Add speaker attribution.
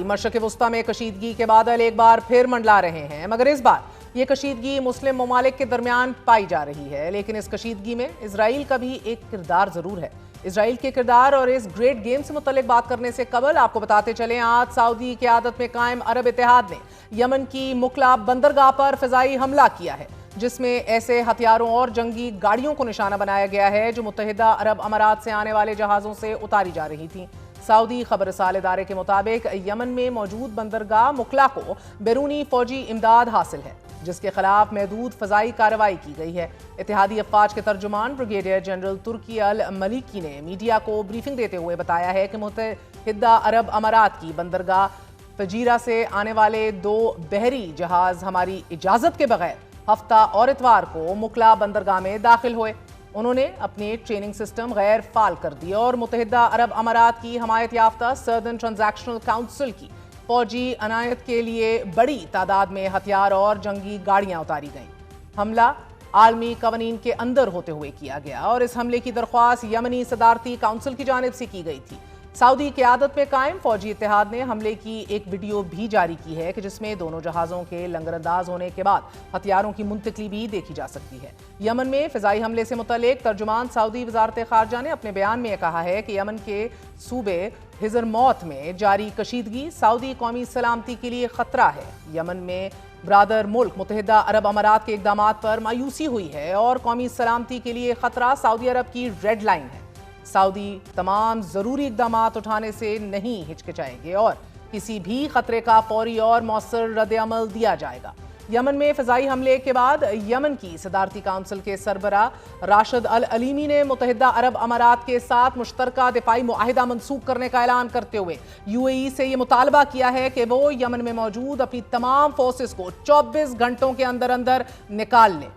Speaker 1: فضائی مشرق وسطی میں کشیدگی کے بادل ایک بار پھر منڈلا رہے ہیں، مگر اس بار یہ کشیدگی مسلم ممالک کے درمیان پائی جا رہی ہے، لیکن اس کشیدگی میں اسرائیل کا بھی ایک کردار ضرور ہے۔ اسرائیل کے کردار اور اس گریٹ گیم سے متعلق بات کرنے سے قبل آپ کو بتاتے چلیں، آج سعودی قیادت میں قائم عرب اتحاد نے یمن کی مکلا بندرگاہ پر فضائی حملہ کیا ہے، جس میں ایسے ہتھیاروں اور جنگی گاڑیوں کو نشانہ بنایا گیا ہے جو متحدہ عرب امارات سے آنے والے جہازوں سے اتاری جا رہی تھیں۔ سعودی خبر رسال ادارے کے مطابق یمن میں موجود بندرگاہ مکلا کو بیرونی فوجی امداد حاصل ہے، جس کے خلاف محدود فضائی کارروائی کی گئی ہے۔ اتحادی افواج کے ترجمان بریگیڈیئر جنرل ترکی الملیکی نے میڈیا کو بریفنگ دیتے ہوئے بتایا ہے کہ متحدہ عرب امارات کی بندرگاہ فجیرہ سے آنے والے 2 بحری جہاز ہماری اجازت کے بغیر ہفتہ اور اتوار کو مکلا بندرگاہ میں داخل ہوئے۔ انہوں نے اپنے ٹریننگ سسٹم غیر فعال کر دیے اور متحدہ عرب امارات کی حمایت یافتہ سدرن ٹرانزیکشنل کونسل کی فوجی عنایت کے لیے بڑی تعداد میں ہتھیار اور جنگی گاڑیاں اتاری گئیں۔ حملہ عالمی قوانین کے اندر ہوتے ہوئے کیا گیا اور اس حملے کی درخواست یمنی صدارتی کونسل کی جانب سے کی گئی تھی۔ سعودی قیادت میں قائم فوجی اتحاد نے حملے کی ایک ویڈیو بھی جاری کی ہے کہ جس میں دونوں جہازوں کے لنگر انداز ہونے کے بعد ہتھیاروں کی منتقلی بھی دیکھی جا سکتی ہے۔ یمن میں فضائی حملے سے متعلق ترجمان سعودی وزارت خارجہ نے اپنے بیان میں کہا ہے کہ یمن کے صوبے حضرموت میں جاری کشیدگی سعودی قومی سلامتی کے لیے خطرہ ہے۔ یمن میں برادر ملک متحدہ عرب امارات کے اقدامات پر مایوسی ہوئی ہے اور قومی سلامتی کے لیے خطرہ سعودی عرب کی ریڈ لائن ہے۔ سعودی تمام ضروری اقدامات اٹھانے سے نہیں ہچکچائیں گے اور کسی بھی خطرے کا فوری اور مؤثر رد عمل دیا جائے گا۔ یمن میں فضائی حملے کے بعد یمن کی صدارتی کونسل کے سربراہ راشد العلیمی نے متحدہ عرب امارات کے ساتھ مشترکہ دفاعی معاہدہ منسوخ کرنے کا اعلان کرتے ہوئے UAE سے یہ مطالبہ کیا ہے کہ وہ یمن میں موجود اپنی تمام فورسز کو 24 گھنٹوں کے اندر اندر نکال لیں۔